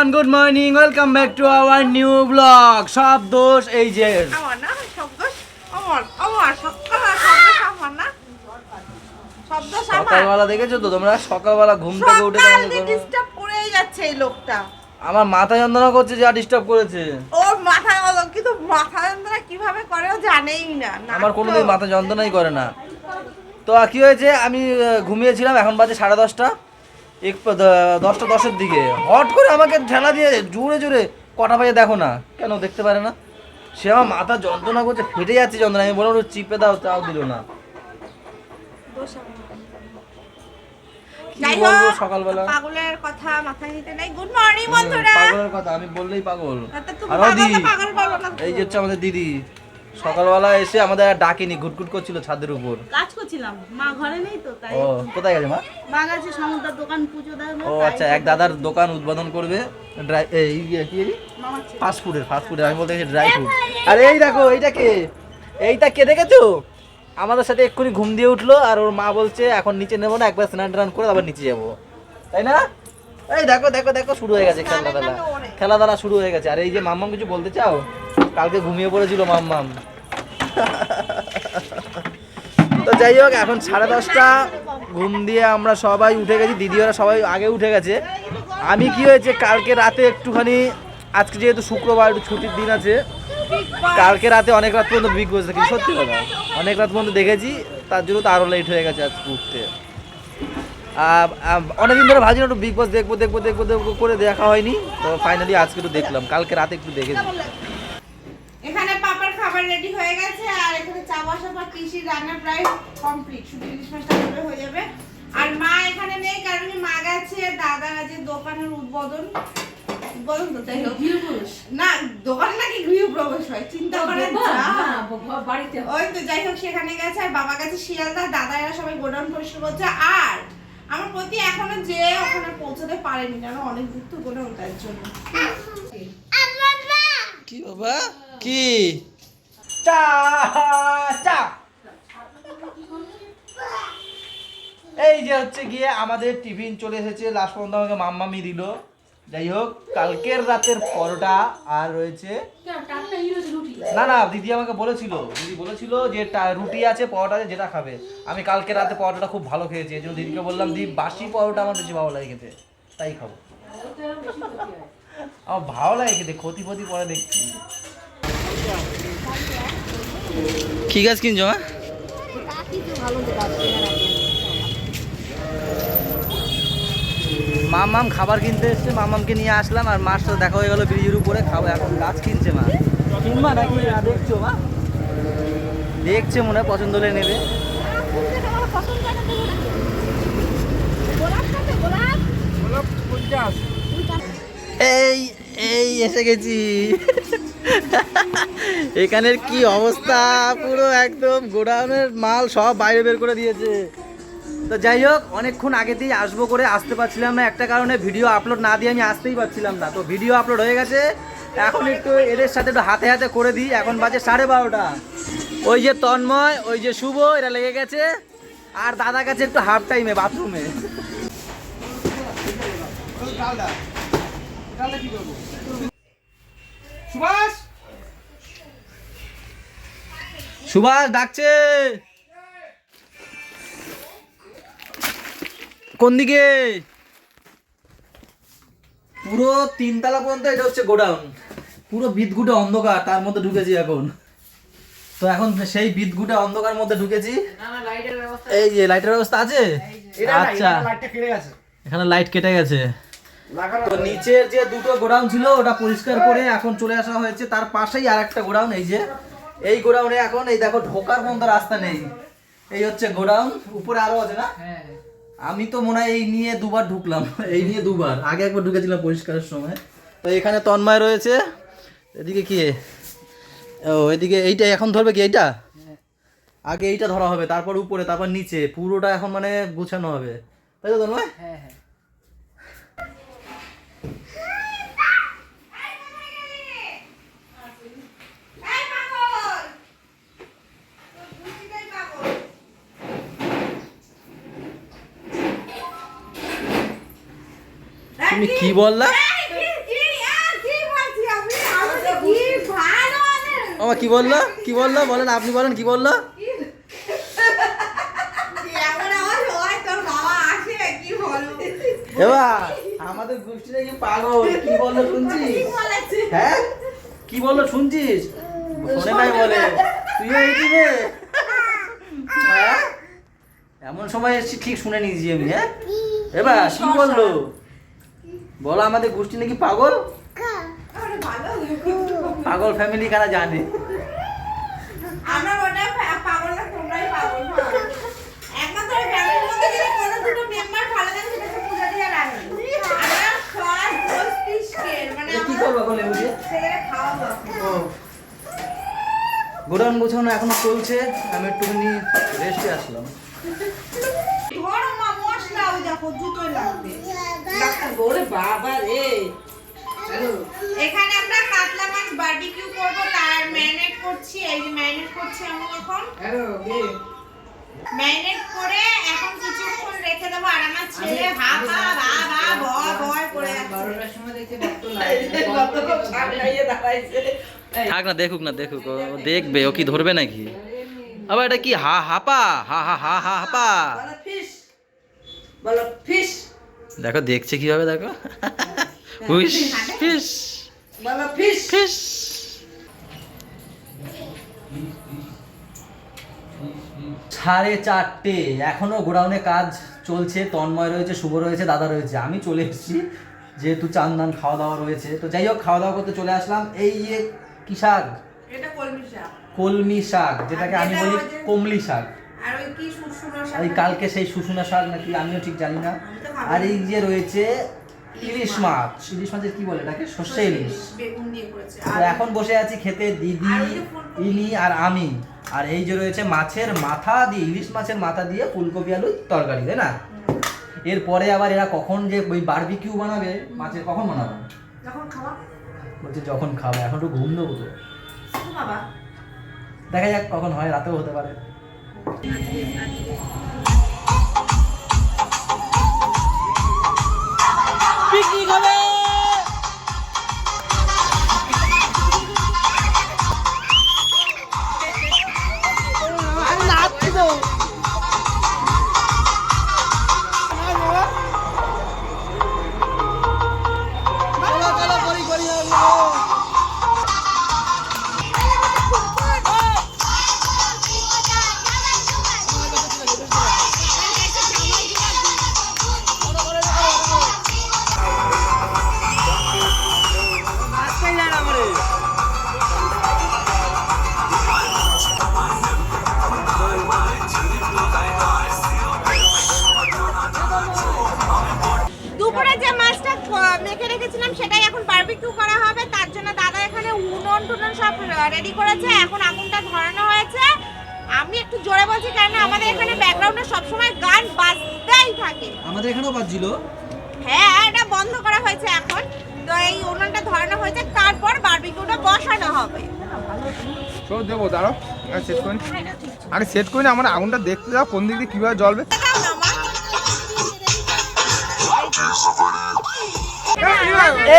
Everyone, good morning, welcome back to our new blog. সব দোষ এই যে আমার না, সব দোষ আমার সকালবেলা না, সব দোষ আমার। সকালবেলা দেখেছো তো তোমরা? সকালবেলা ঘুম থেকে উঠে তোমাকে ডিস্টার্ব করেই যাচ্ছে এই লোকটা। আমার মাথা যন্ত্রণা করছে, যা ডিস্টার্ব করেছে। ওর মাথা কিন্তু মাথা যন্ত্রণা কিভাবে করে ও জানেই না। আমার কোনোদিন মাথা যন্ত্রণাই করে না। তো কি হয়েছে, আমি ঘুমিয়েছিলাম, এখন বাজে 10:30, 10:10 দিকে হট করে আমাকে ঠেলা দিয়ে জোরে জোরে, কটা বাজে দেখো না, কেন দেখতে পারে না? সে আমার মাথা যন্ত্রণা করছে, ফেটে যাচ্ছে যন্ত্রণা। আমি বললাম চিপে দাও, তাও দিল না। কি বলবো সকালবেলা? পাগলের কথা মাথায় নিতে নাই। গুড মর্নিং বন্ধুরা। পাগলের কথা আমি বললেই পাগল। আর পাগল বলো না। এই যে হচ্ছে আমাদের দিদি, সকালবেলা এসে আমাদের আর ডাকেনি, ঘুটঘুট করছিল ছাদের উপর। কাজ করছিলাম, মা ঘরে নেই তো তাই। ও কোথায় গেছে মা? মা গেছে সমুদ্রের দোকান পুজো দেয়। ও আচ্ছা, এক দাদার দোকান উদ্বোধন করবে, ফাস্টফুডের। আমি বলতে গেছি ড্রাই ফ্রুট। আর এই দেখো, এইটা কে দেখেছো? আমাদের সাথে এক্ষুনি ঘুম দিয়ে উঠলো, আর ওর মা বলছে এখন নিচে নেবো না, একবার স্নান টান করে আবার নিচে যাবো, তাই না? এই দেখো দেখো দেখো, শুরু হয়ে গেছে খেলাধুলা শুরু হয়ে গেছে। আর এই যে মাম্মাম, কিছু বলতে চাও? কালকে ঘুমিয়ে পড়েছিল মাম্মাম। তো যাই হোক, এখন 10:30, ঘুম দিয়ে আমরা সবাই উঠে গেছি, দিদি ওরা সবাই আগে উঠে গেছে। আমি কি হয়েছে, কালকে রাতে একটুখানি, আজকে যেহেতু শুক্রবার একটু ছুটির দিন আছে, কালকে রাতে অনেক রাত পর্যন্ত বিগ বস দেখেছি। সত্যি কথা, অনেক রাত পর্যন্ত দেখেছি, তার জন্য তো আরও লেট হয়ে গেছে আজকে উঠতে। অনেকদিন ধরে ভাবছিলাম একটু বিগ বস দেখবো করে দেখা হয়নি, তো ফাইনালি আজকে একটু দেখলাম, কালকে রাতে একটু দেখেছি। এখানে পাপার খাবার রেডি হয়ে গেছে, আর এখানে চা বসা পর পিসির রান্না প্রায় কমপ্লিট, শুধু ইলিশ মাছটা করলে হয়ে যাবে। আর মা এখানে নেই, কারণ মা গেছে দাদা যে দোকানের উদ্বোধন তো তাই হোক না, দোকান নাকি গৃহপ্রবেশ হয়, চিন্তা করেন বাড়িতে। ওই তো যাই হোক, সেখানে গেছে। আর বাবা গেছে শিয়ালদা, দাদা এরা সবাই গোডাউন পরিষ্কার করছে। আর আমার প্রতি এখনো যে ওখানে পৌঁছাতে পারেনি, কারণ অনেক দূর তো গোডাউন, তার জন্য। কি বাবা, কি চা চা? এই যে হচ্ছে গিয়ে আমাদের টিফিন চলে এসেছে, লাস্ট পর্যন্ত আমাকে মাম্মামি দিল। যাই হোক, কালকের রাতের পরোটা আর রয়েছে, না দিদি আমাকে বলেছিল যে রুটি আছে, পরোটা আছে, যেটা খাবে। আমি কালকে রাতে পরোটাটা খুব ভালো খেয়েছি, এই জন্য দিদিকে বললাম দিদি বাসি পরোটা আমার বেশি ভালো লাগে খেতে, তাই খাবো। আমার ভালো লাগে খেতে, ক্ষতি পরে দেখছি। কি গাছ কিনছো মা? মামাম খাবার কিনতে এসছে, মামামকে নিয়ে আসলাম, আর মার সাথে দেখা হয়ে গেল ব্রিজের উপরে। খাবো, এখন গাছ কিনছে মা। কিনবা নাকি দেখছো মা? দেখছে মনে হয়, পছন্দ হলে নেবে। এই এই এসে গেছি। এখানের কি অবস্থা, পুরো একদম গোডাউনের মাল সব বাইরে বের করে দিয়েছে। তো যাই হোক, অনেকক্ষণ আগেতেই আসবো করে আসতে পারছিলাম না, একটা কারণে ভিডিও আপলোড না দিয়ে আমি আসতেই পারছিলাম না। তো ভিডিও আপলোড হয়ে গেছে, এখন একটু এদের সাথে একটু হাতে হাতে করে দিই। এখন বাজে 12:30। ওই যে তন্ময়, ওই যে শুভ, এরা লেগে গেছে। আর দাদা গেছে একটু হাফ টাইমে বাথরুমে। সুভাষ ডাকছে। কোন দিকে? পুরো 3 তলা পর্যন্ত এটা হচ্ছে গোডাউন, পুরো বিদঘুটে অন্ধকার, তার মধ্যে ঢুকেছি এখন। তো এখন সেই বিদঘুটে অন্ধকার মধ্যে ঢুকেছি। এই যে লাইটের ব্যবস্থা আছে, আচ্ছা এখানে লাইট কেটে গেছে। তো নিচের যে দুটো গোডাউন ছিল ওটা পরিষ্কার করে এখন চলে আসা হয়েছে, তার পাশেই আর একটা গোডাউন। এই যে এই গোডাউনে এখন এই দেখো ঢোকার মতো রাস্তা নেই। এই হচ্ছে গোডাউন, উপরে আরো আছে না? আমি তো মনে হয় এই নিয়ে দুবার ঢুকলাম, এই নিয়ে দুবার, আগে একবার ঢুকেছিলাম পরিষ্কারের সময়। তো এখানে তন্ময় রয়েছে, এদিকে কি, ও এদিকে এইটা এখন ধরবে কি, এইটা আগে এইটা ধরা হবে, তারপর উপরে, তারপর নিচে, পুরোটা এখন মানে গুছানো হবে, তাই তো তন্ময়? হ্যাঁ। তুমি কি বললা? আমার কি বললো বলেন, আপনি বলেন কি বললো? এমন আওয়াজ হয় তোর বাবা আসে কি বলবো? এবার আমাদের গোষ্ঠীটা কি পাগল, কি বললো শুনছিস? কি বলেছে? হ্যাঁ কি বললো শুনছিস? শোনে নাই বলে তুইও এইদিকে হ্যাঁ এমন সময় এসেছি ঠিক শুনে নিয়েছি আমি। হ্যাঁ এবার কি বললো বলো, আমাদের গোষ্ঠী নাকি পাগল? আরে ভালো পাগল ফ্যামিলি কারা জানে? আমরা ওটা পাগল না, তোমরাই পাগল। একমাত্র ফ্যামিলির মধ্যে যদি কোনো দুটো মেম্বার ভালো থাকে সেটাকে পূজা দিয়ে রাখি। আমরা সব গোষ্ঠীর মানে কি করবো বলে বুঝে? ছেলেরা খাওয়া দাওয়া। ও গোডাউন গোছানো এখনো চলছে, আমি একটুখানি রেস্টে আসলাম। ধরো মা মশলা ওই দেখো জুতোয় লাগবে। ওরে বাবা রে, এখানে আমরা কাতলা মাছ বারবিকিউ করব, তার ম্যারিনেট করছি। এই যে ম্যারিনেট করছি আমি এখন। ম্যারিনেট করে এখন কিছুক্ষণ রেখে দেবো। আর আমার ছেলে হাফা ভয় ভয় করে যাচ্ছে। 12টার সময় দেখছি ডক্টর লাইয়ে দাঁড়াইছে। থাক না, দেখুক ও দেখবে, ও কি ধরবে নাকি? আবার এটা কি হাপা হাপা? বলো ফিশ, দেখো দেখছে কিভাবে, দেখো হুইশ ফিশ বলো ফিশ। ফিশ। 4:30 এখনো গোডাউনে কাজ চলছে। তন্ময় রয়েছে, শুভ রয়েছে, দাদা রয়েছে, আমি চলে এসেছি যেহেতু চান দান খাওয়া দাওয়া রয়েছে। তো যাই হোক, খাওয়া দাওয়া করতে চলে আসলাম। এই কি শাক? এটা কলমি শাক। কলমি শাক, যেটাকে আমি বলি কমলি শাক। আর ওই কি শুকনো শাক? এই কালকে সেই শুশুনা শাক নাকি আমিও ঠিক জানি না। আর এই যে রয়েছে ইলিশ মাছের কি বলে এটাকে, সর্ষে ইলিশ। বেগুন দিয়ে করেছে। তো এখন বসে আছি খেতে, দিদি, ইনি আর আমি। আর এই যে রয়েছে মাছের মাথা দিয়ে, ইলিশ মাছের মাথা দিয়ে ফুলকপি আলু তরকারি, তাই না? এরপরে আবার এরা কখন যে ওই বারবিকিউ বানাবে মাছের, কখন বানাবে? যখন খাওয়া বলছে যখন খাবে, এখন একটু ঘুম দেবো তো। বাবা দেখা যাক কখন হয়, রাতেও হতে পারে। পিকনিক হবে। দুপুরে যে মাছটা মেখে রেখেছিলাম সেটাই এখন বারবিকিউ করা হবে। তার জন্য দাদা এখানে উনুন টুনুন সব রেডি করেছে। এখন আগুনটা ধরানো হয়েছে। আমি একটু জোরে বলছি কারণ আমাদের এখানে ব্যাকগ্রাউন্ডে সবসময় গান বাজতেই থাকে। আমাদের এখানেও বাজছিল। হ্যাঁ, এটা বন্ধ করা হয়েছে এখন। তো এই উনুনটা ধরানো হয়েছে, তারপর বারবিকিউটা বসানো হবে। সব দেবো, দাঁড়াও সেট করি, আগে সেট করি না, আমার আগুনটা দেখতে দাও কোন দিক দিয়ে কীভাবে জ্বলবে। দেখাও না মা।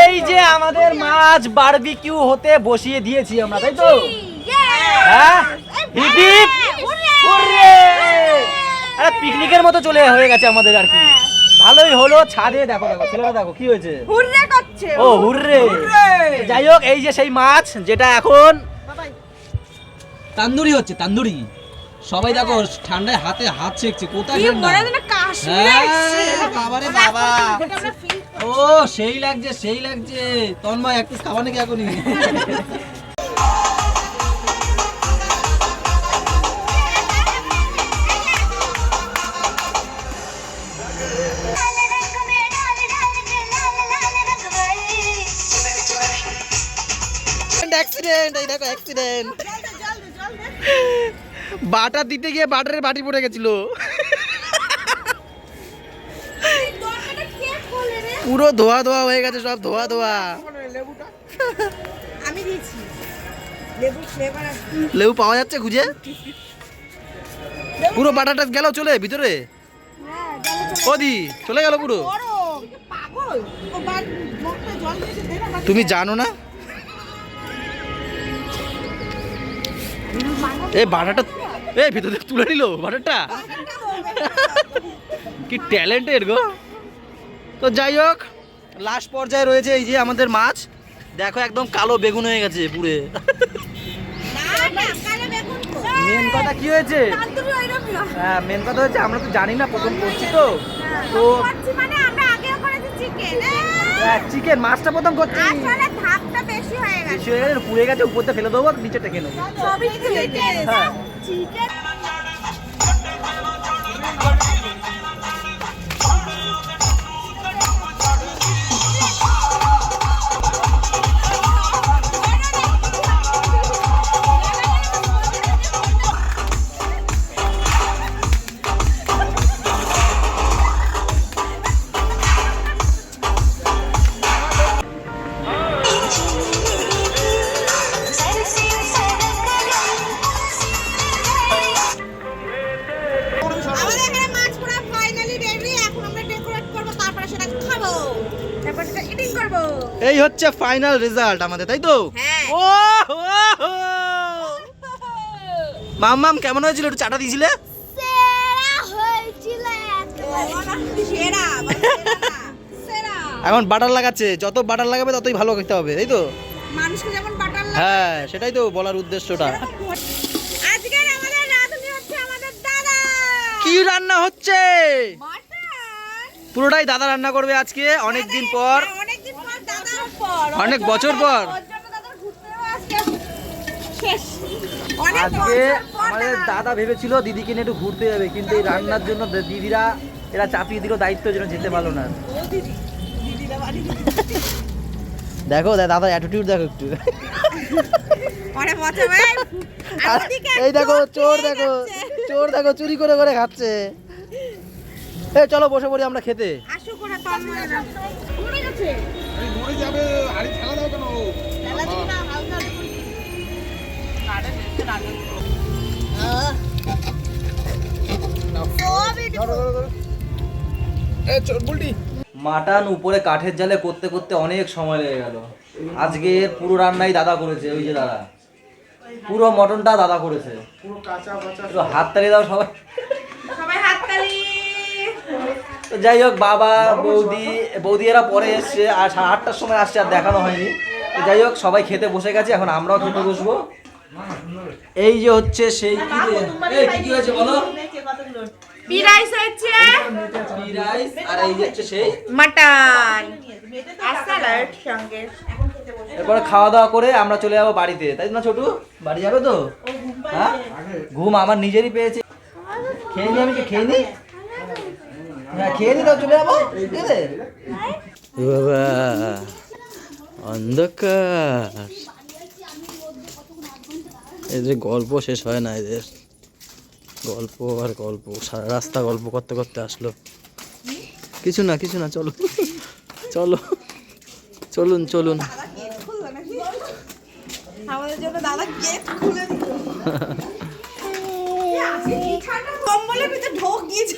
এই যে আমাদের মাছ বারবিকিউ হতে বসিয়ে দিয়েছি আমরা, তাই তো? হ্যাঁ, হিপ হিপ হুররে! আরে পিকনিকের মতো চলে হয়ে গেছে আমাদের আর কি। ভালোই হলো। ছাদে দেখো ছেলেরা, দেখো কি হয়েছে, হুররে করছে। ও হুররে। যাই হোক, এই যে সেই মাছ যেটা এখন তান্দুরি হচ্ছে, তান্দুরি। সবাই দেখো ঠান্ডায় হাত সেকছে, কোথায় ঠান্ডা। হ্যাঁ, বাবারে বাবা, ও সেই লাগছে। তন্ময় এক পিস খাবার নাকি এখনই? অ্যাক্সিডেন্ট। বাটার দিতে গিয়ে বাটারের বাটি পড়ে গেছিল, পুরো ধোয়া হয়ে গেছে, সব ধোয়া। আমি দিয়েছি লেবু ফ্লেভার আছে। লেবু পাওয়া যাচ্ছে খুঁজে? পুরো বাটারটা গেল চলে ভিতরে, ওদি চলে গেল পুরো। পাগল ও বাট জল দিয়েছে, দে না। তুমি জানো না? এই বাটাটা এই ভিতর থেকে তুলে নিল বাটাটা, কি ট্যালেন্টেড গো। তো যাই হোক, লাস্ট পর্যায়ে রয়েছে এই যে আমাদের মাছ, দেখো একদম কালো বেগুন হয়ে গেছে পুরে। মেন কথা কি হয়েছে, হ্যাঁ মেন কথা হচ্ছে আমরা তো জানি না, প্রথম করছি তো চিকেন মাছটা প্রথম করছি, বেশি হয়ে গেছে পুড়ে গেছে, উপরতে ফেলে দেবো, নিচে টেকে নেবো। হ্যাঁ এই হচ্ছে ফাইনাল রেজাল্ট আমাদের, তাই তো? ও মাম্মাম কেমন হয়েছিল, একটু চাটা দিয়েছিলে? এখন বাটার লাগাচ্ছে, যত বাটার লাগাবে ততই ভালো খেতে হবে, তাই তো? মানুষকে যেমন বাটার লাগে, হ্যাঁ সেটাই তো বলার উদ্দেশ্যটা। আজকের আমাদের রাঁধুনি হচ্ছে আমাদের দাদা। কি রান্না হচ্ছে? মাটন। পুরোটাই দাদা রান্না করবে আজকে, অনেক দিন পর, অনেকদিন পর দাদার পর, অনেক বছর পর। ওর জন্য দাদার ঘুরতে যাওয়া আজকে শেষ। অনেক আজকে বছর পর আমাদের দাদা ভেবেছিল দিদিকে নিয়ে একটু ঘুরতে যাবে, কিন্তু এই রান্নার জন্য দিদিরা এরা চাপিয়ে দিল দায়িত্বের জন্য, যেতে পারলো না। দেখো দাদার অ্যাটিটিউড দেখো একটু। আরে মজা ভাই, এই দেখো চোর, দেখো চোর, দেখো চুরি করে করে খাচ্ছে। এই চলো বসে পড়ি আমরা খেতে। আসো করে তন্ময়রা ঘুরে গেছে। আরে মরে যাবে, আরে ঠেলা দাও কেন? ঠেলা দিবি না, হালকা কাটে দেখতে লাগে। এ চোর বুলটি। মাটন উপরে কাঠের জালে করতে করতে অনেক সময় লেগে গেল। আজকে পুরো রান্নাই দাদা করেছে, ওই যে দাদা পুরো মটনটা দাদা করেছে। পুরো কাঁচা বাঁচা। একটু হাততালি দাও সবাই। সবাই হাততালি। তো যাই হোক, বাবা বৌদি এরা পরে এসছে, আর 8টার সময় আসছে, আর দেখানো হয়নি। তো যাই হোক, সবাই খেতে বসে গেছে, এখন আমরাও খেতে বসবো। এই যে হচ্ছে সেই কি হয়েছে বলো? বি রাইস হচ্ছে, বি রাইস, আর এই যে হচ্ছে সেই মাটন আর স্যালাড সঙ্গে। এরপরে খাওয়া দাওয়া করে আমরা চলে যাবো বাড়িতে, তাই না ছোটু? বাড়ি যাবে তো? হ্যাঁ, ঘুম আমার নিজেরই পেয়েছে। খেয়ে নি, আমি কি খেয়ে নি? হ্যাঁ খেয়ে নি, তাও চলে যাবো। বাবা অন্ধকার, এদের গল্প শেষ হয় না, এদের গল্প আর গল্প, সারা রাস্তা গল্প করতে করতে আসলো। কিছু না চলো চলো, চলুন চলুন। আমাদের জন্য দাদা গেট খুলে দিল। কম্বলের ভিতরে ঢোক গিয়েছে।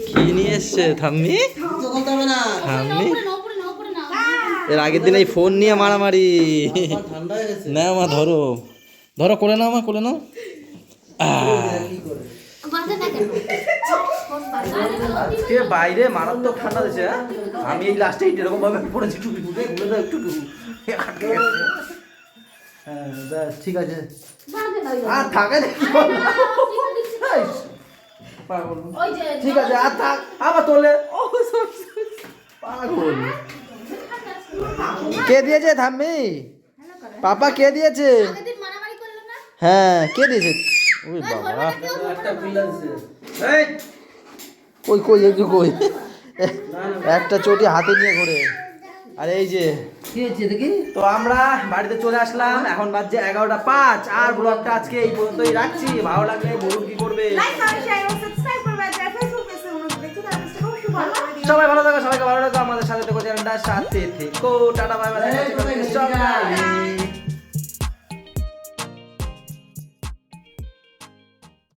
কি নিয়ে এসছে থাম্মি? থাম্মি এর আগের দিন এই ফোন নিয়ে মারামারি। না মা ধরো ধরো, করে নাও মা, করে নাও। আজকে বাইরে মারাত্মক ঠান্ডা দিচ্ছে। আমি এই লাস্টে এরকম ভাবে পড়েছি, টুপি টুপি ঘুরে দাও একটু, আটকে গেছে। হ্যাঁ ব্যাস ঠিক আছে, আর থাকে না, ঠিক আছে আর থাক, আবার তোলে। পাগল, কে দিয়েছে থাম্মি? পাপা কে দিয়েছে? হ্যাঁ কে দিয়েছে? ওই বাবা, কই কই এই যে কই, একটা চটি হাতে নিয়ে ঘুরে। আর এই যে কি হচ্ছে দেখি। তো আমরা বাড়িতে চলে আসলাম, এখন বাজছে 11:05। আর ব্লগটা আজকে এই পর্যন্তই রাখছি। ভালো লাগলে বলুন কি করবে। সবাই ভালো থাকো, সবাইকে ভালো রাখো, আমাদের সাথে থেকো, চ্যানেলটার সাথে থেকো। Tata bye bye.